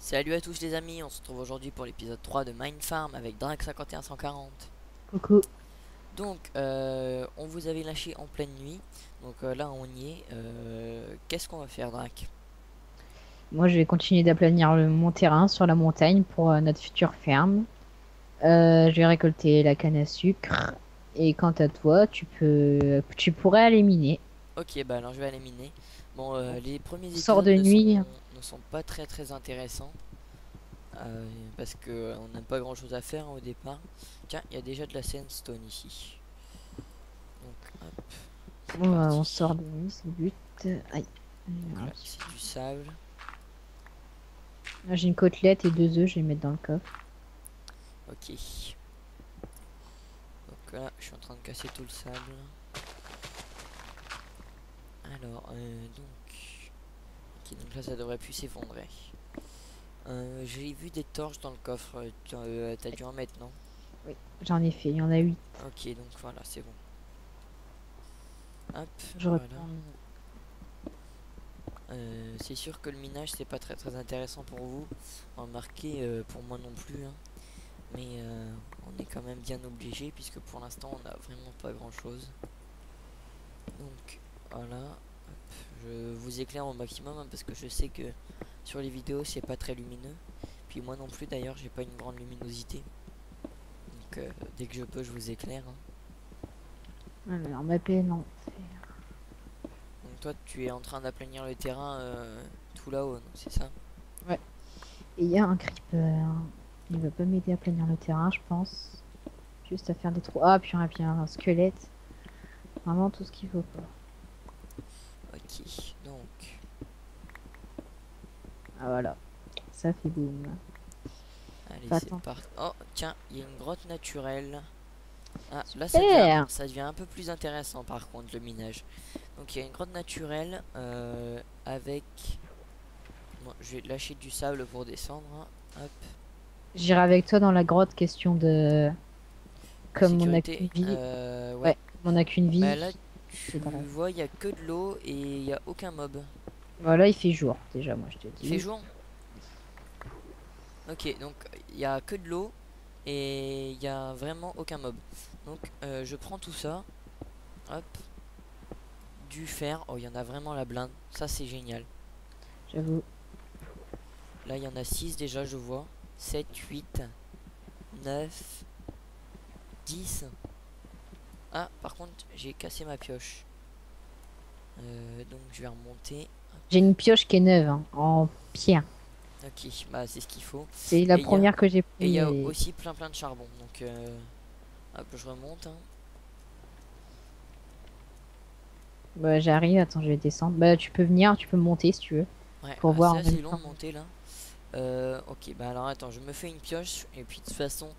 Salut à tous les amis, on se retrouve aujourd'hui pour l'épisode 3 de Minefarm avec Drake 51140. Coucou. Donc on vous avait lâché en pleine nuit, donc là on y est. Qu'est-ce qu'on va faire Drake? Moi, je vais continuer d'aplanir mon terrain sur la montagne pour notre future ferme. Je vais récolter la canne à sucre. Et quant à toi, tu pourrais aller miner. Ok, bah alors je vais aller miner. Bon, les premiers On sort épisodes de nuit. ne sont pas très intéressants, parce que on n'a pas grand chose à faire, hein, au départ. Tiens, il y a déjà de la sandstone ici. Donc hop, c'est Bon, on parti. sort de nuit, c'est le but. Aïe. Donc Un là petit c'est du sable. Là, j'ai une côtelette et 2 œufs, je vais les mettre dans le coffre. Ok. Donc là je suis en train de casser tout le sable. Alors, ok, donc là ça devrait plus s'effondrer. J'ai vu des torches dans le coffre. T'as dû en mettre, non? Oui, j'en ai fait, il y en a 8. Ok, donc voilà, c'est bon. Hop, Je voilà. retourne. C'est sûr que le minage c'est pas très intéressant pour vous. Remarquez, pour moi non plus, hein. Mais on est quand même bien obligé puisque pour l'instant on a vraiment pas grand chose. Donc voilà. Hop, je vous éclaire au maximum, hein, parce que je sais que sur les vidéos c'est pas très lumineux. Puis moi non plus d'ailleurs, j'ai pas une grande luminosité. Donc dès que je peux, je vous éclaire, hein. Alors, ma paix, non. Donc toi, tu es en train d'aplanir le terrain, tout là-haut, non, c'est ça? Ouais. Et il y a un creeper. Il va pas m'aider à planir le terrain, je pense. Juste à faire des trous. Ah, puis il y a un squelette. Vraiment tout ce qu'il faut pas. Ok, donc, Ah voilà, ça fait boum. allez, Fais c'est attention. parti. Oh, tiens, il y a une grotte naturelle. Ah, là, Super! ça devient un peu plus intéressant, par contre, le minage. Donc, il y a une grotte naturelle, avec... Bon, je vais lâcher du sable pour descendre, hein. Hop, J'irai avec toi dans la grotte, question de... de Comme on n'a qu'une sécurité. vie. Ouais. Ouais, on n'a qu'une Bah là, vie. tu vois, il y a que de l'eau et il y a aucun mob. Voilà, il fait jour, déjà, moi je te Il fait dis. jour? Ok, donc il y a que de l'eau et il y a vraiment aucun mob. Donc je prends tout ça, hop, du fer. Oh, il y en a vraiment la blinde, ça c'est génial. J'avoue. Là il y en a 6 déjà, je vois. 7, 8, 9, 10. Ah, par contre j'ai cassé ma pioche. Donc je vais remonter. J'ai une pioche qui est neuve, hein, en pierre. Ok, bah c'est ce qu'il faut. C'est la Et il y a, première que j'ai et il pris. y a Et... aussi plein de charbon. Donc hop, je remonte, hein. Bah, j'arrive, attends, je vais descendre. Bah, tu peux venir, tu peux monter si tu veux. Ouais, Pour ah, voir c'est en même assez long temps. de monter là. Ok, bah alors attends, je me fais une pioche et puis de toute façon,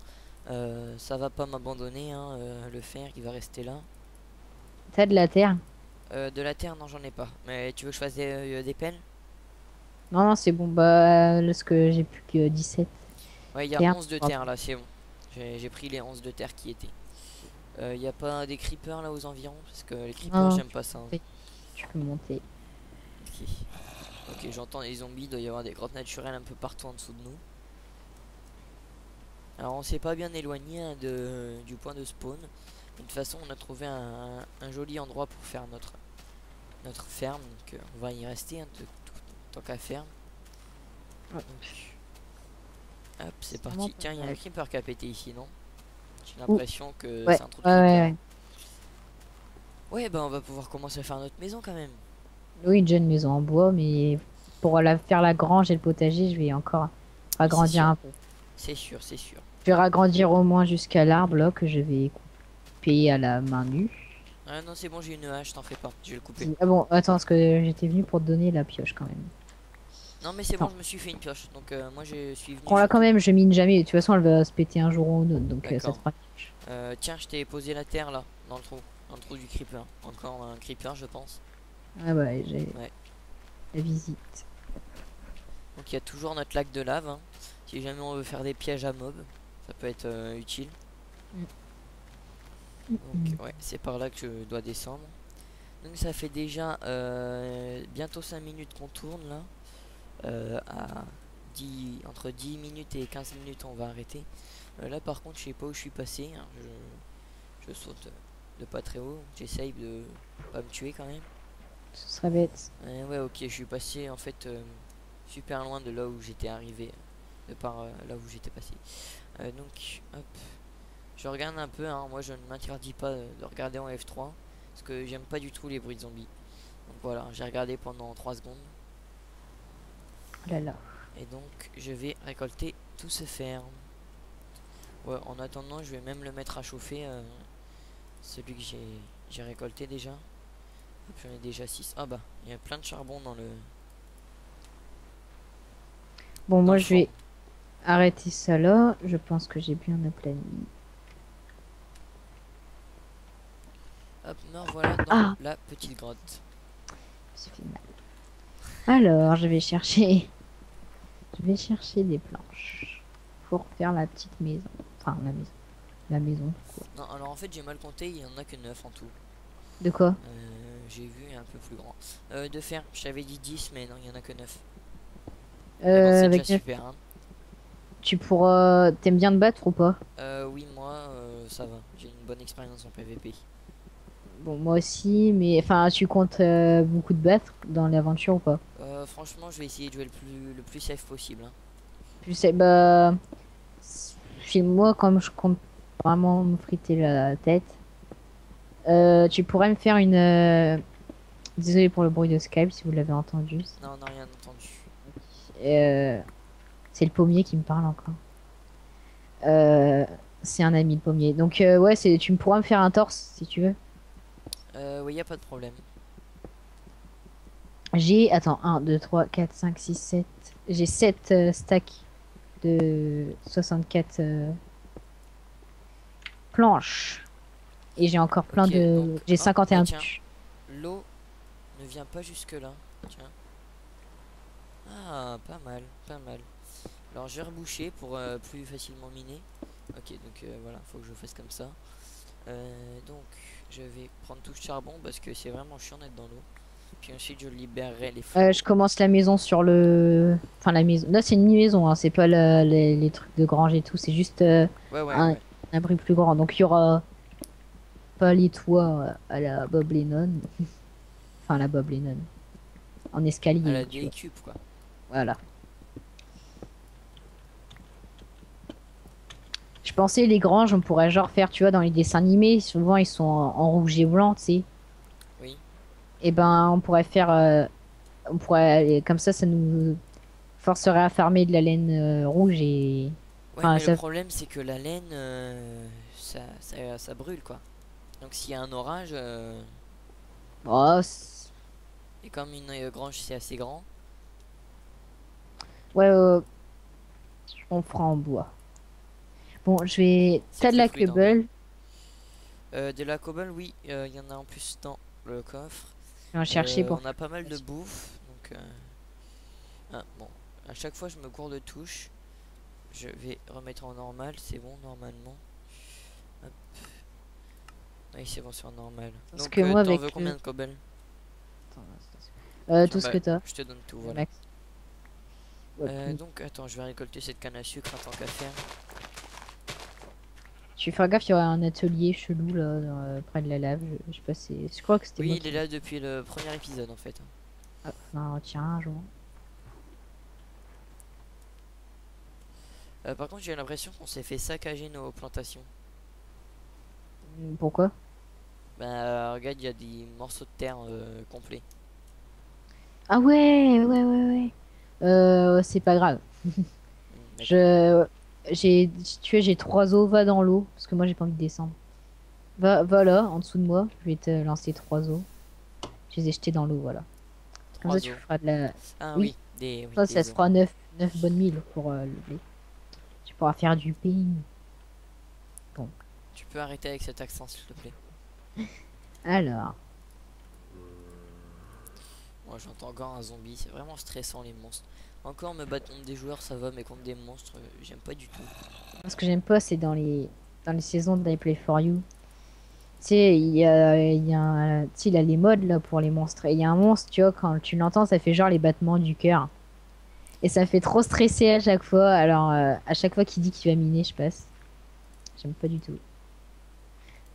ça va pas m'abandonner, hein, le fer il va rester là. T'as de la terre? De la terre, non, j'en ai pas. Mais tu veux que je fasse des pelles? Non, non, c'est bon. Bah, là, ce que j'ai plus que 17 Ouais, il y a terre. 11 de Bon, terre là, c'est bon. J'ai pris les 11 de terre qui étaient. Il y a pas des creepers là aux environs? Parce que les creepers, non, j'aime pas ça, hein. tu peux monter. Ok, ok, j'entends les zombies, il doit y avoir des grottes naturelles un peu partout en dessous de nous. Alors on s'est pas bien éloigné, hein, du point de spawn. Mais de toute façon, on a trouvé un joli endroit pour faire notre ferme, donc on va y rester, hein, tant qu'à faire. Ouais, Donc, hop, c'est c'est vraiment parti. pas Tiens, il y a un mal. creeper qui a pété ici, non? J'ai Ouh, l'impression que ouais, c'est un trou de ouais, ouais, creeper, ouais. hein. Ouais, bah on va pouvoir commencer à faire notre maison quand même. Oui, une jeune maison en bois, mais pour faire la grange et le potager, je vais encore C'est agrandir sûr, un peu. c'est sûr, c'est sûr. Je vais agrandir au moins jusqu'à l'arbre là que je vais couper à la main nue. Ah non, c'est bon, j'ai une hache, t'en fais pas, je vais le couper. Ah bon, attends, parce que j'étais venu pour te donner la pioche quand même. Non, mais c'est bon, Attends, je me suis fait une pioche, donc moi je suis venu prends-la quand surtout. même, je mine jamais. De toute façon, elle va se péter un jour ou un autre, donc ça te D'accord. fera une pioche. Tiens, je t'ai posé la terre là, dans le trou du creeper. Encore un creeper, je pense. Ah ouais, j'ai Ouais. la visite. Donc il y a toujours notre lac de lave, hein. Si jamais on veut faire des pièges à mobs, ça peut être utile. Mm, mm, mm. Donc ouais, c'est par là que je dois descendre. Donc ça fait déjà bientôt 5 minutes qu'on tourne là, à entre 10 minutes et 15 minutes on va arrêter. Là par contre je sais pas où je suis passé, hein. Je saute de pas très haut, j'essaye de pas me tuer quand même. Ce serait bête. Ouais, ok, je suis passé en fait super loin de là où j'étais arrivé, de par là où j'étais passé. Donc hop, je regarde un peu, hein. Moi je ne m'interdis pas de regarder en F3 parce que j'aime pas du tout les bruits de zombies. Donc voilà, j'ai regardé pendant 3 secondes. Oh là là. Et donc je vais récolter tout ce fer. Ouais, en attendant je vais même le mettre à chauffer, celui que j'ai récolté déjà. J'en ai déjà 6. Ah bah, il y a plein de charbon Bon, dans moi le je four. vais arrêter ça là. Je pense que j'ai bien aplani. Hop, me revoilà dans Ah, la petite grotte. ça fait mal. Alors, je vais chercher. Je vais chercher des planches pour faire la petite maison. Enfin, la maison. La maison, quoi. Non, alors en fait j'ai mal compté, il y en a que 9 en tout. De quoi? J'ai vu un peu plus grand. De fer, je t'avais dit 10 mais non, il y en a que 9. Mais bon, c'est déjà Avec neuf, super, hein. tu pourras. T'aimes bien te battre ou pas? Oui, moi, ça va. J'ai une bonne expérience en PVP. Bon, moi aussi, mais enfin, tu comptes beaucoup te battre dans l'aventure ou pas? Franchement, je vais essayer de jouer le plus safe possible, hein. Je sais, bah. Chez moi, comme je compte vraiment me friter la tête, tu pourrais me faire une. Désolé pour le bruit de Skype si vous l'avez entendu. Non, on n'a rien entendu. Euh, C'est le pommier qui me parle encore. Euh, c'est un ami le pommier. Donc ouais, tu me pourras me faire un torse si tu veux. Oui, y a pas de problème. J'ai, attends, 1, 2, 3, 4, 5, 6, 7. J'ai 7 stacks de 64 planches. Et j'ai encore plein Ok, donc, de... J'ai hop, bah 51 tiens, bûches. l'eau ne vient pas jusque là. Tiens. Ah, pas mal, pas mal. Alors, je vais reboucher pour plus facilement miner. Ok, donc voilà, faut que je fasse comme ça. Donc, je vais prendre tout le charbon parce que c'est vraiment chiant d'être dans l'eau. Puis ensuite, je libérerai les flots. Je commence la maison sur le... Enfin, la maison... Là, c'est une maison, hein. C'est pas les trucs de grange et tout. C'est juste Ouais, ouais, un... ouais. un abri plus grand. Donc, il y aura pas les toits à la Bob Lennon. Enfin, la Bob Lennon. En À escalier, la tu vois. décupe, quoi. Voilà. Je pensais les granges, on pourrait genre faire, tu vois, dans les dessins animés, souvent ils sont en rouge et blanc, tu sais. Oui. Et ben, on pourrait faire, on pourrait, comme ça nous forcerait à farmer de la laine rouge et, Ouais, enfin, mais le ça, problème, c'est que la laine, ça brûle, quoi. Donc, s'il y a un orage, oh, et comme une grange, c'est assez grand. ouais, on fera en bois. Bon, C'est t'as de très la prudent, oui. cobble, De la cobble, oui, il y en a en plus dans le coffre. je vais en chercher pour On a faire. pas mal de bouffe, donc ah, bon, à chaque fois je me cours de touche. Je vais remettre en normal, c'est bon normalement. Hop. Oui, c'est bon, c'est en normal. Parce Donc que moi, t'en avec veux combien le... de cobble? Attends, Tiens, tout ce bah, que t'as. je te donne tout, Le voilà. max. Ouais, plus. Donc attends, je vais récolter cette canne à sucre en tant qu'à faire. Tu fais gaffe, il y aura un atelier chelou là, près de la lave. Je sais pas, je crois que c'était moi Oui, il est qui. là depuis le premier épisode en fait. Ah, non, tiens, un jour. Par contre, j'ai l'impression qu'on s'est fait saccager nos plantations. Pourquoi? Bah, regarde, il y a des morceaux de terre complets. Ah ouais, ouais, ouais, ouais. C'est pas grave. D'accord. Je, tu vois, j'ai 3 os, va dans l'eau, parce que moi j'ai pas envie de descendre. Va là, en dessous de moi, je vais te lancer 3 os. Je les ai jetés dans l'eau, voilà. Comme ça, Trois tu os. feras de la. Ah Oui, oui, ça des se os. fera 9 bonnes milles pour le blé. Tu pourras faire du pain. Bon, Tu peux arrêter avec cet accent, s'il te plaît. alors, Moi, j'entends encore un zombie. C'est vraiment stressant, les monstres. Encore me battre contre des joueurs, ça va, mais contre des monstres, j'aime pas du tout. ce que j'aime pas, c'est dans les saisons de I Play For You. Tu sais, tu sais, il a les modes là pour les monstres. Et il y a un monstre, tu vois, quand tu l'entends, ça fait genre les battements du cœur. Et ça me fait trop stresser à chaque fois. Alors, à chaque fois qu'il dit qu'il va miner, je passe. J'aime pas du tout.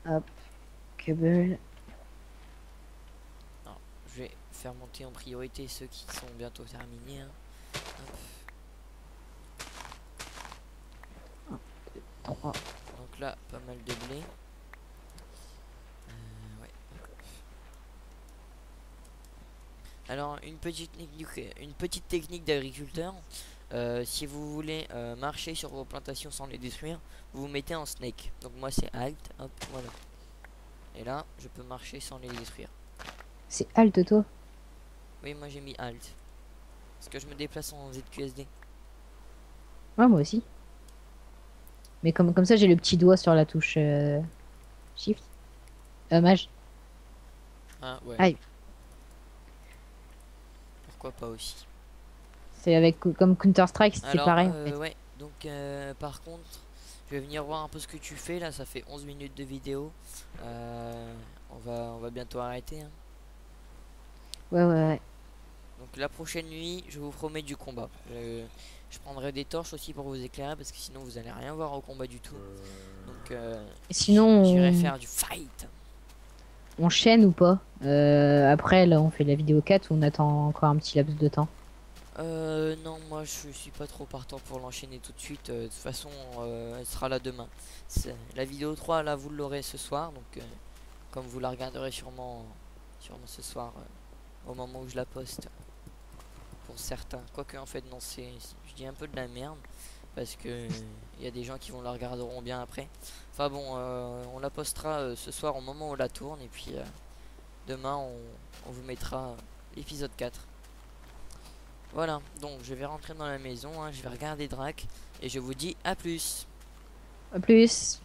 Hop, cable. Alors, je vais faire monter en priorité ceux qui sont bientôt terminés, hein. Hop. 3. Donc là, pas mal de blé. Ouais. Alors, une petite technique d'agriculteur. Si vous voulez marcher sur vos plantations sans les détruire, vous vous mettez en snake. Donc moi c'est alt, hop, voilà. Et là, je peux marcher sans les détruire. C'est Alt, toi? Oui, moi j'ai mis alt. Parce que je me déplace en ZQSD. Ouais, moi aussi. Mais comme ça, j'ai le petit doigt sur la touche Shift. Mage. Ah ouais, Aïe. pourquoi pas aussi. C'est avec comme Counter-Strike, c'était Alors, pareil en fait. ouais, donc par contre, je vais venir voir un peu ce que tu fais. Là, ça fait 11 minutes de vidéo. On va bientôt arrêter, hein. Ouais, ouais, ouais. Donc la prochaine nuit, je vous promets du combat. Je prendrai des torches aussi pour vous éclairer parce que sinon vous allez rien voir au combat du tout. Donc Et sinon, j'irai faire du fight. on chaîne ou pas? Après, là, on fait la vidéo 4 ou on attend encore un petit laps de temps. Non, moi je suis pas trop partant pour l'enchaîner tout de suite. De toute façon, elle sera là demain. La vidéo 3 là, vous l'aurez ce soir. Donc comme vous la regarderez sûrement ce soir au moment où je la poste. Pour certains. Quoique en fait non, je dis un peu de la merde. Parce que il y a des gens qui vont la regarderont bien après. Enfin bon, on la postera ce soir au moment où on la tourne. Et puis demain on vous mettra l'épisode 4. Voilà, donc je vais rentrer dans la maison, hein, je vais regarder Drac. Et je vous dis à plus. À plus.